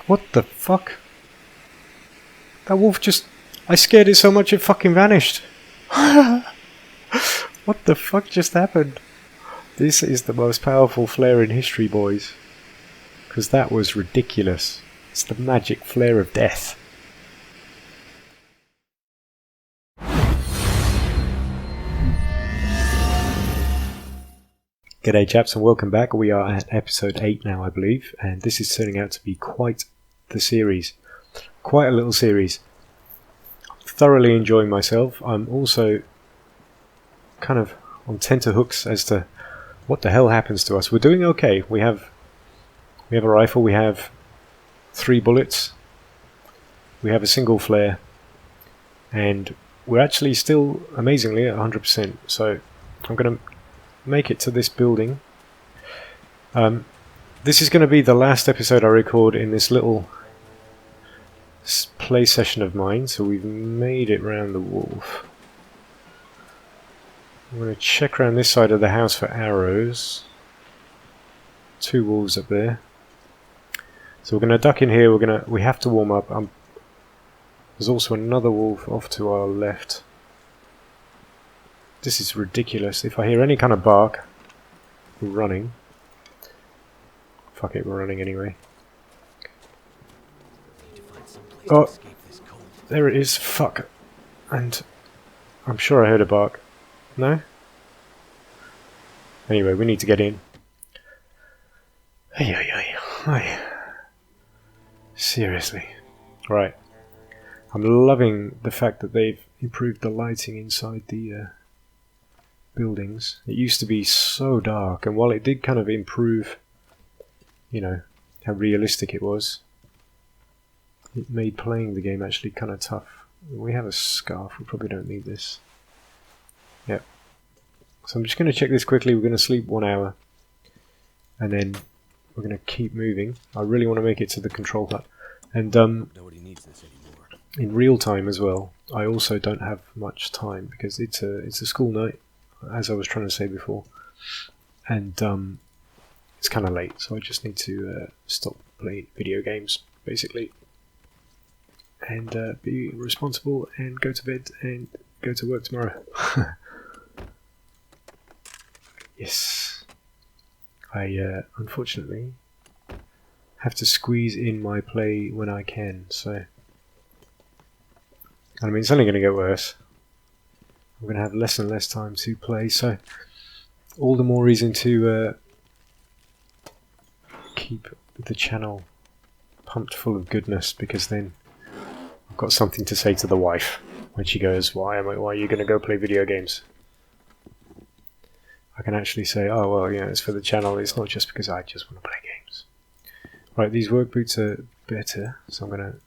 What the fuck? That wolf just... I scared it so much it fucking vanished. What the fuck just happened? This is the most powerful flare in history, boys. Because that was ridiculous. It's the magic flare of death. G'day chaps and welcome back. We are at episode 8 now, I believe, and this is turning out to be quite the series. Quite a little series. Thoroughly enjoying myself. I'm also kind of on tenterhooks as to what the hell happens to us. We're doing okay. We have a rifle, we have 3 bullets, we have a single flare, and we're actually still amazingly at 100%. So I'm going to make it to this building. This is going to be the last episode I record in this little play session of mine, so we've made it round the wolf. I'm going to check around this side of the house for arrows. 2 wolves up there. So we're going to duck in here. We have to warm up. There's also another wolf off to our left. This is ridiculous. If I hear any kind of bark, we're running. Fuck it, we're running anyway. Oh, there it is. Fuck. And I'm sure I heard a bark. No? Anyway, we need to get in. Ay. Seriously. Right. I'm loving the fact that they've improved the lighting inside the buildings. It used to be so dark, and while it did kind of improve, you know, how realistic it was, it made playing the game actually kind of tough. We have a scarf, we probably don't need this. Yep. So I'm just going to check this quickly. We're going to sleep 1 hour, and then we're going to keep moving. I really want to make it to the control hut. And in real time as well, I also don't have much time because it's a school night, as I was trying to say before, and it's kind of late, so I just need to stop playing video games, basically, and be responsible and go to bed and go to work tomorrow. Yes, I unfortunately have to squeeze in my play when I can, so I mean it's only going to get worse. I'm going to have less and less time to play, so all the more reason to keep the channel pumped full of goodness, because then I've got something to say to the wife when she goes, why are you going to go play video games? I can actually say, oh well, you know, it's for the channel, it's not just because I just want to play games. Right, these work boots are better, so I'm going to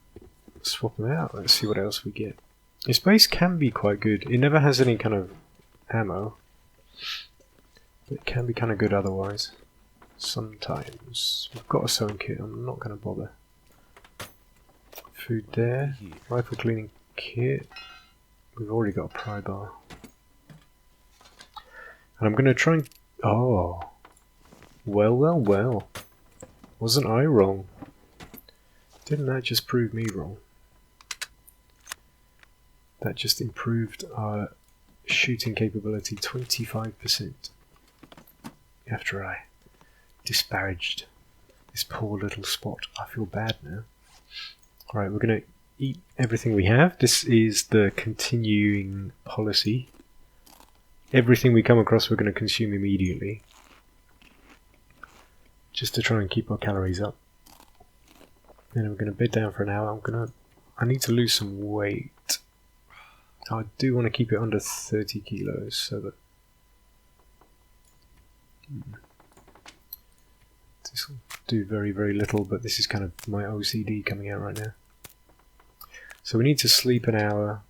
swap them out. Let's see what else we get. This base can be quite good. It never has any kind of ammo, but it can be kind of good otherwise. Sometimes. We've got a sewing kit, I'm not going to bother. Food there. Rifle cleaning kit. We've already got a pry bar. And I'm going to try and... Oh. Well. Wasn't I wrong? Didn't that just prove me wrong? That just improved our shooting capability 25% after I disparaged this poor little spot. I feel bad now. Alright, we're going to eat everything we have. This is the continuing policy. Everything we come across we're going to consume immediately, just to try and keep our calories up. Then we're going to bed down for an hour. I need to lose some weight. I do want to keep it under 30 kilos, so that this will do very, very little, but this is kind of my OCD coming out right now. So we need to sleep an hour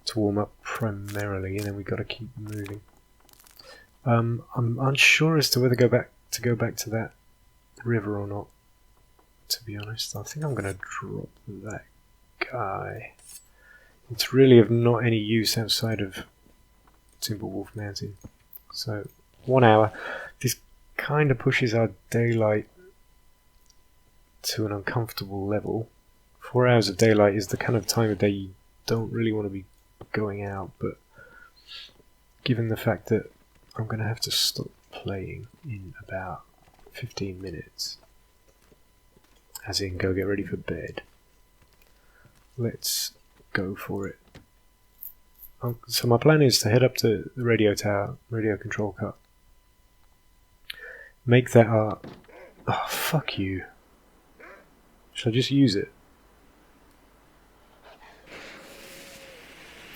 to warm up primarily, and then we've got to keep moving. I'm unsure as to whether to go back to that river or not, to be honest. I think I'm going to drop that guy. It's really of not any use outside of Timberwolf Mountain. So 1 hour. This kind of pushes our daylight to an uncomfortable level. 4 hours of daylight is the kind of time of day you don't really want to be going out, but given the fact that I'm going to have to stop playing in about 15 minutes, as in go get ready for bed, let's go for it. So my plan is to head up to the radio tower, radio control cut. Make that our... Oh, fuck you. Should I just use it?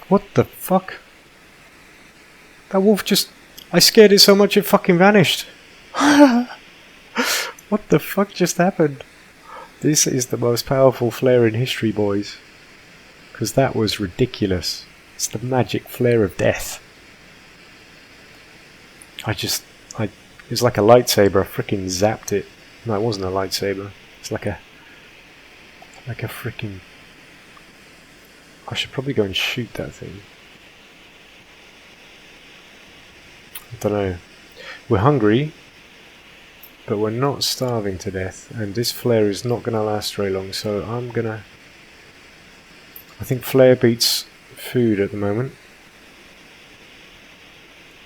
What the fuck? That wolf just... I scared it so much it fucking vanished. What the fuck just happened? This is the most powerful flare in history, boys. Because that was ridiculous. It's the magic flare of death. It was like a lightsaber. I freaking zapped it. No, it wasn't a lightsaber. It's like a freaking... I should probably go and shoot that thing. I don't know. We're hungry, but we're not starving to death, and this flare is not going to last very long, so I think flare beats food at the moment,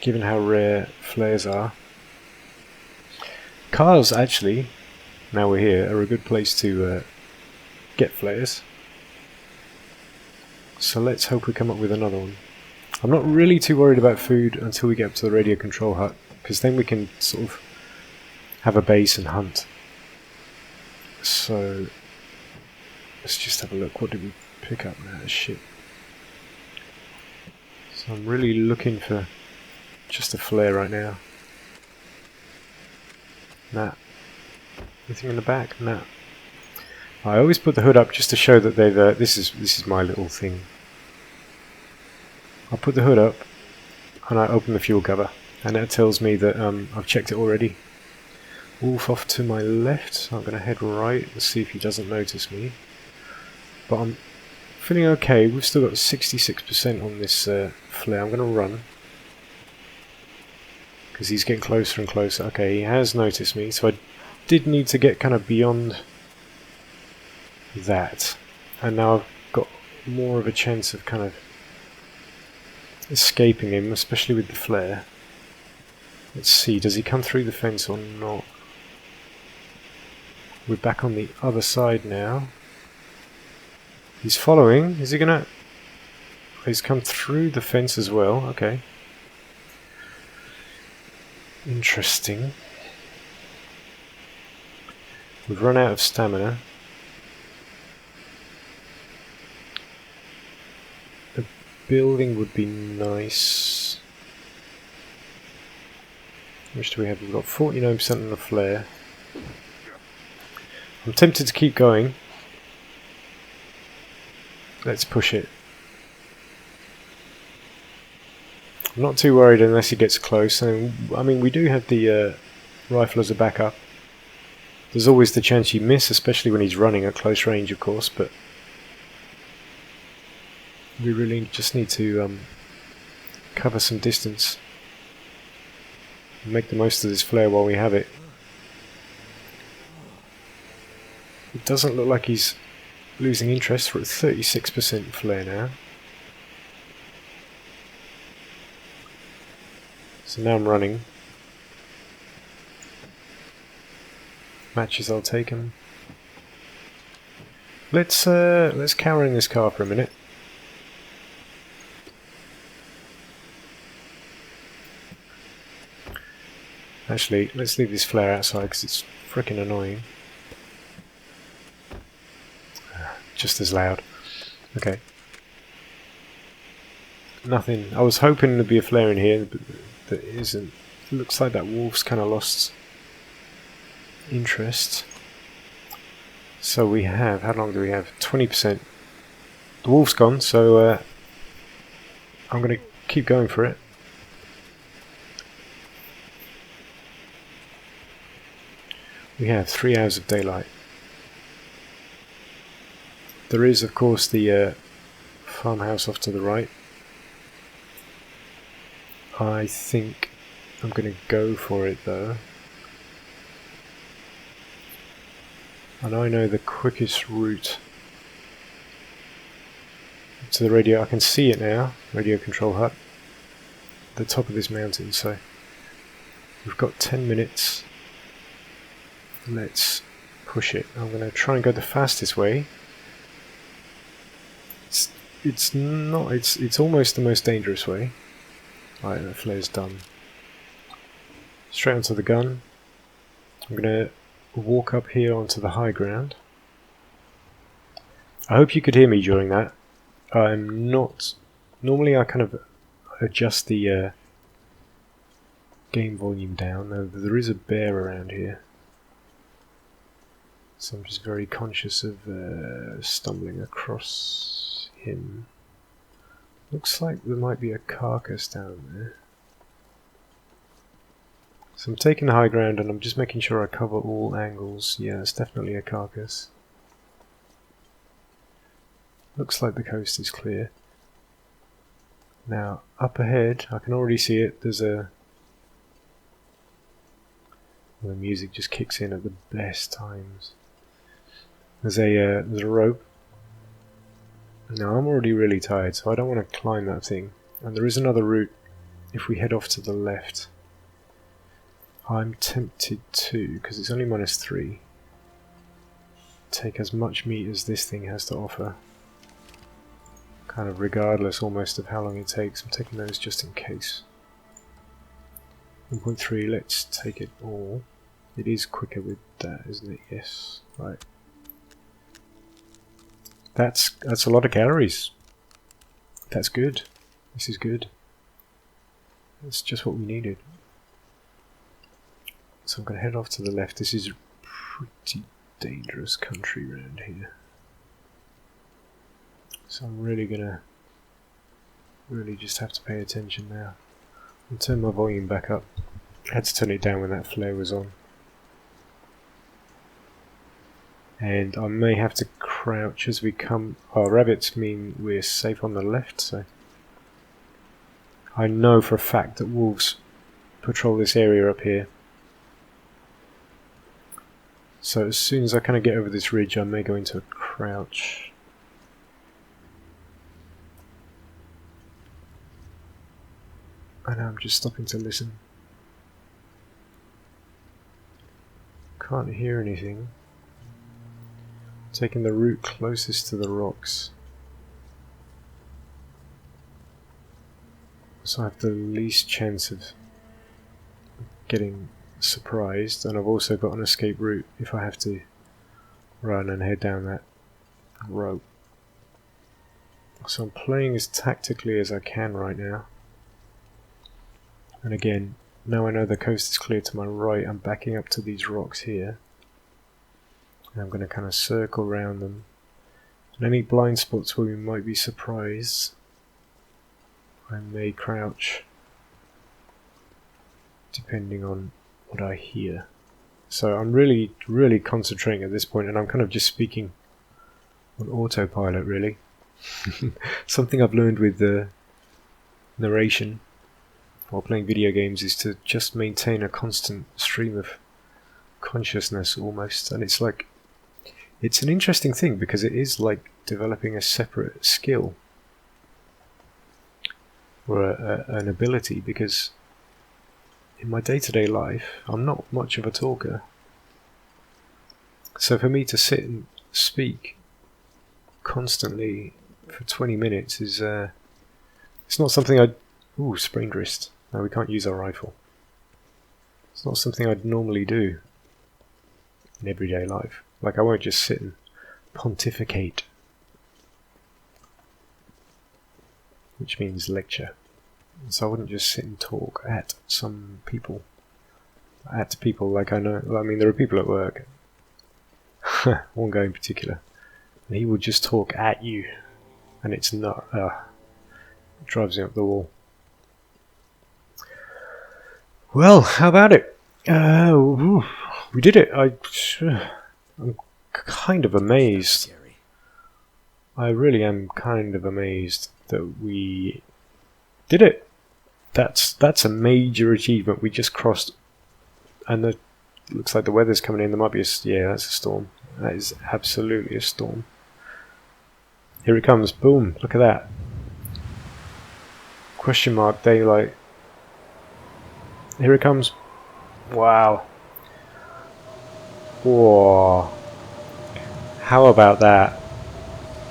given how rare flares are. Cars, actually, now we're here, are a good place to get flares. So let's hope we come up with another one. I'm not really too worried about food until we get up to the radio control hut, because then we can sort of have a base and hunt. So let's just have a look. What did we pick up now? Shit. So I'm really looking for just a flare right now. Nah. Anything in the back? Nah. I always put the hood up just to show that they've... this is my little thing. I put the hood up and I open the fuel cover, and that tells me that I've checked it already. Wolf off to my left, so I'm going to head right and see if he doesn't notice me. But I'm feeling okay. We've still got 66% on this flare. I'm going to run, because he's getting closer and closer. Okay, he has noticed me, so I did need to get kind of beyond that, and now I've got more of a chance of kind of escaping him, especially with the flare. Let's see, does he come through the fence or not? We're back on the other side now. He's following. Is he gonna... He's come through the fence as well. Okay. Interesting. We've run out of stamina. A building would be nice. How much do we have? We've got 49% on the flare. I'm tempted to keep going. Let's push it. I'm not too worried unless he gets close. And I mean, we do have the rifle as a backup. There's always the chance you miss, especially when he's running at close range, of course, but we really just need to cover some distance. Make the most of this flare while we have it. It doesn't look like he's losing interest. We're at 36% flare now. So now I'm running. Matches, I'll take them. Let's cower in this car for a minute. Actually, let's leave this flare outside because it's freaking annoying. Just as loud. Okay. Nothing. I was hoping there'd be a flare in here, but there isn't. It looks like that wolf's kind of lost interest. So we have, how long do we have? 20%. The wolf's gone, so I'm going to keep going for it. We have 3 hours of daylight. There is, of course, the farmhouse off to the right. I think I'm going to go for it, though. And I know the quickest route to the radio. I can see it now, radio control hut, at the top of this mountain. So we've got 10 minutes. Let's push it. I'm going to try and go the fastest way. It's not. It's almost the most dangerous way. Right, the flare's done. Straight onto the gun. I'm going to walk up here onto the high ground. I hope you could hear me during that. I'm not... Normally I kind of adjust the game volume down. Now, there is a bear around here. So I'm just very conscious of stumbling across him. Looks like there might be a carcass down there. So I'm taking the high ground and I'm just making sure I cover all angles. Yeah, it's definitely a carcass. Looks like the coast is clear. Now, up ahead, I can already see it. There's a... The music just kicks in at the best times. There's a rope. Now, I'm already really tired, so I don't want to climb that thing. And there is another route if we head off to the left. I'm tempted to, because it's only -3, take as much meat as this thing has to offer. Kind of regardless almost of how long it takes. I'm taking those just in case. 1.3, let's take it all. It is quicker with that, isn't it? Yes. Right. That's a lot of calories. That's good. This is good. That's just what we needed. So I'm going to head off to the left. This is pretty dangerous country around here. So I'm really gonna just have to pay attention now. I'll turn my volume back up. I had to turn it down when that flare was on. And I may have to crouch as we come. Oh, rabbits mean we're safe on the left, so I know for a fact that wolves patrol this area up here. So as soon as I kind of get over this ridge, I may go into a crouch. And I'm just stopping to listen. Can't hear anything. Taking the route closest to the rocks. So I have the least chance of getting surprised, and I've also got an escape route if I have to run and head down that rope. So I'm playing as tactically as I can right now. And again, now I know the coast is clear to my right, I'm backing up to these rocks here. And I'm going to kind of circle around them. And any blind spots where we might be surprised, I may crouch, depending on what I hear. So I'm really concentrating at this point, and I'm kind of just speaking on autopilot, really. Something I've learned with the narration while playing video games is to just maintain a constant stream of consciousness almost. And it's like, it's an interesting thing because it is like developing a separate skill or an ability, because in my day-to-day life I'm not much of a talker. So for me to sit and speak constantly for 20 minutes is it's not something I'd... Ooh, sprained wrist. No, we can't use our rifle. It's not something I'd normally do in everyday life. Like, I won't just sit and pontificate, which means lecture. So I wouldn't just sit and talk at some people. At people like I know. I mean, there are people at work. One guy in particular. And he would just talk at you. And it's not... it drives me up the wall. Well, how about it? We did it. I'm kind of amazed. I really am kind of amazed that we did it. That's a major achievement. We just crossed, and it looks like the weather's coming in. There might be yeah, that's a storm. That is absolutely a storm. Here it comes. Boom. Look at that. Question mark daylight. Here it comes. Wow. Whoa. How about that?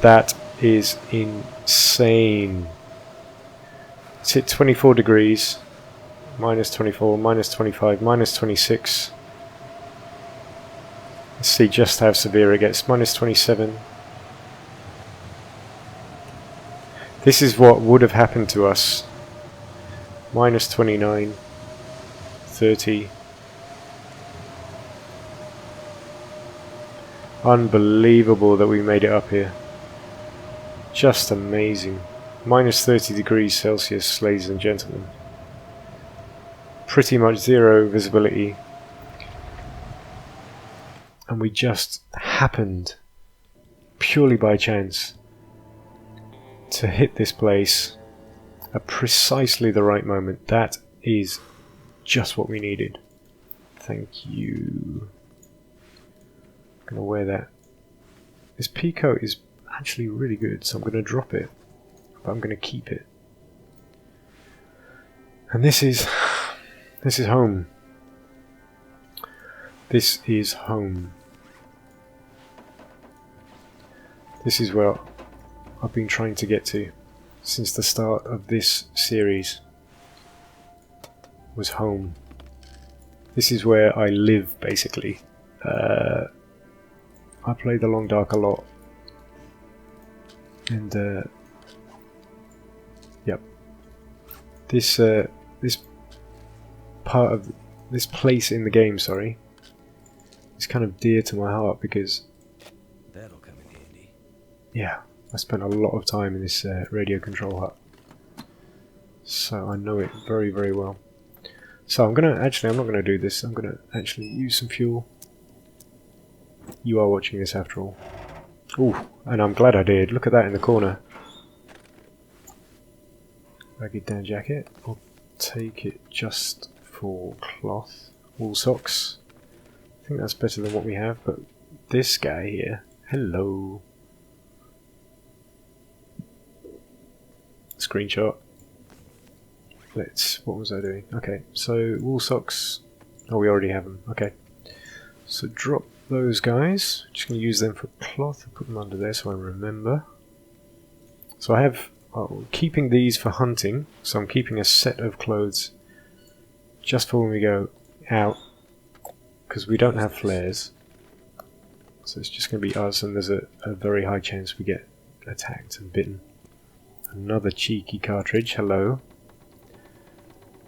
That is insane. It's hit 24 degrees. Minus 24, minus 25, minus 26. Let's see just how severe it gets. Minus 27. This is what would have happened to us. Minus 29. 30. Unbelievable that we made it up here. Just amazing. Minus 30 degrees Celsius, ladies and gentlemen. Pretty much zero visibility. And we just happened, purely by chance, to hit this place at precisely the right moment. That is just what we needed. Thank you. I'm going to wear that. This pea coat is actually really good, so I'm going to drop it. But I'm going to keep it. And this is home. This is home. This is where I've been trying to get to since the start of this series. Was home. This is where I live, basically. I play The Long Dark a lot. And yep. This part of this place in the game, sorry, is kind of dear to my heart because that'll come in handy. Yeah, I spent a lot of time in this radio control hut, so I know it very, very well. So I'm not gonna do this. I'm gonna actually use some fuel. You are watching this after all. Ooh, and I'm glad I did. Look at that in the corner. Ragged down jacket. I'll take it just for cloth. Wool socks. I think that's better than what we have, but this guy here. Hello. Screenshot. What was I doing? Okay, so wool socks. Oh, we already have them. Okay. So drop those guys. Just going to use them for cloth and put them under there so I remember. So I have keeping these for hunting. So I'm keeping a set of clothes just for when we go out, because we don't have flares. So it's just going to be us, and there's a very high chance we get attacked and bitten. Another cheeky cartridge. Hello.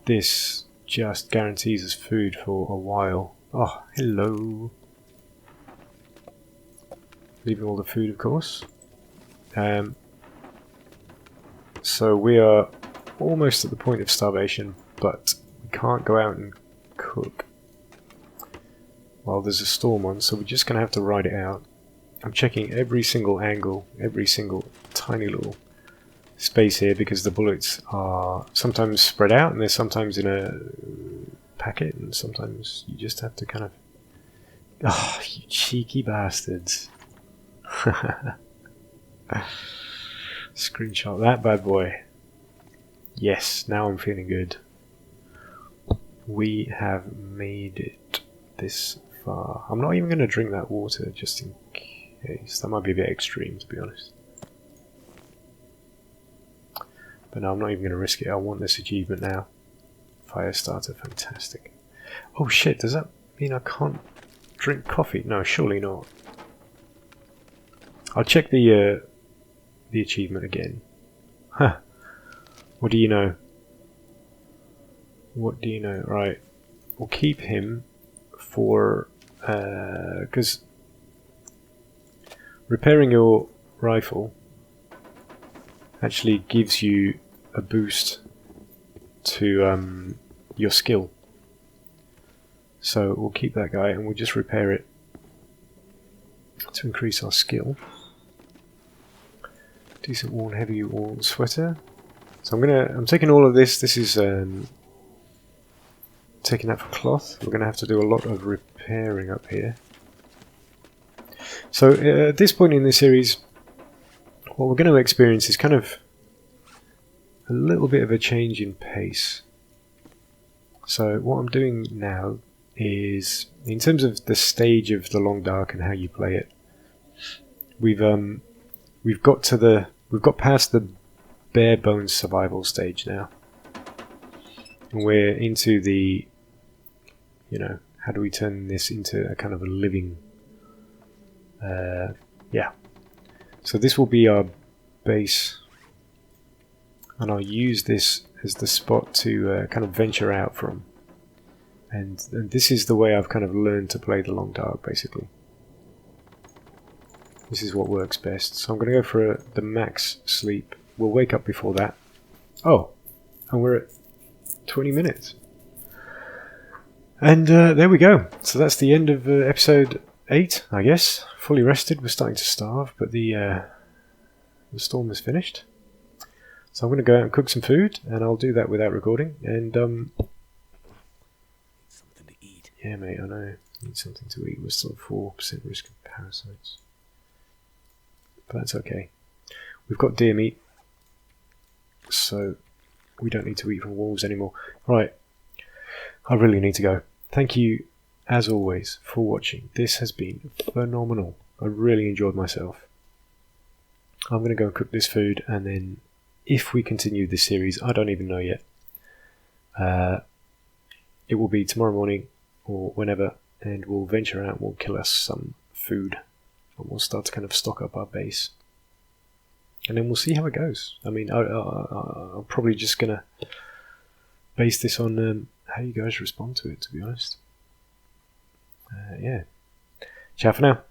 This just guarantees us food for a while. Oh, hello. Leaving all the food, of course. So we are almost at the point of starvation, but we can't go out and cook while there's a storm on, so we're just going to have to ride it out. I'm checking every single angle, every single tiny little space here, because the bullets are sometimes spread out and they're sometimes in a packet, and sometimes you just have to kind of... Oh, you cheeky bastards. Screenshot that bad boy. Yes, now I'm feeling good. We have made it this far. I'm not even going to drink that water just in case. That might be a bit extreme, to be honest. But no, I'm not even going to risk it. I want this achievement now. Fire starter, fantastic. Oh shit, does that mean I can't drink coffee? No, surely not. I'll check the achievement again. Huh. What do you know? What do you know? Right. We'll keep him for... because repairing your rifle actually gives you a boost to your skill. So we'll keep that guy and we'll just repair it to increase our skill. Decent worn, heavy wool sweater. So I'm taking all of this. This is taking that for cloth. We're gonna have to do a lot of repairing up here. So at this point in the series, what we're going to experience is kind of a little bit of a change in pace. So what I'm doing now is, in terms of the stage of the Long Dark and how you play it, we've got past the bare bones survival stage now, and we're into the, how do we turn this into a kind of a living, so this will be our base, and I'll use this as the spot to kind of venture out from, and this is the way I've kind of learned to play the Long Dark, basically. This is what works best. So I'm going to go for the max sleep. We'll wake up before that. Oh, and we're at 20 minutes. And there we go. So that's the end of episode 8, I guess. Fully rested. We're starting to starve, but the storm is finished. So I'm going to go out and cook some food, and I'll do that without recording. And Something to eat. yeah, mate, I know. Need something to eat. We're still 4% risk of parasites. But that's okay. We've got deer meat, so we don't need to eat from wolves anymore. Right, I really need to go. Thank you, as always, for watching. This has been phenomenal. I really enjoyed myself. I'm going to go and cook this food, and then if we continue this series, I don't even know yet. It will be tomorrow morning or whenever, and we'll venture out, we'll kill us some food, and we'll start to kind of stock up our base. And then we'll see how it goes. I mean, I'm probably just going to base this on how you guys respond to it, to be honest. Yeah. Ciao for now.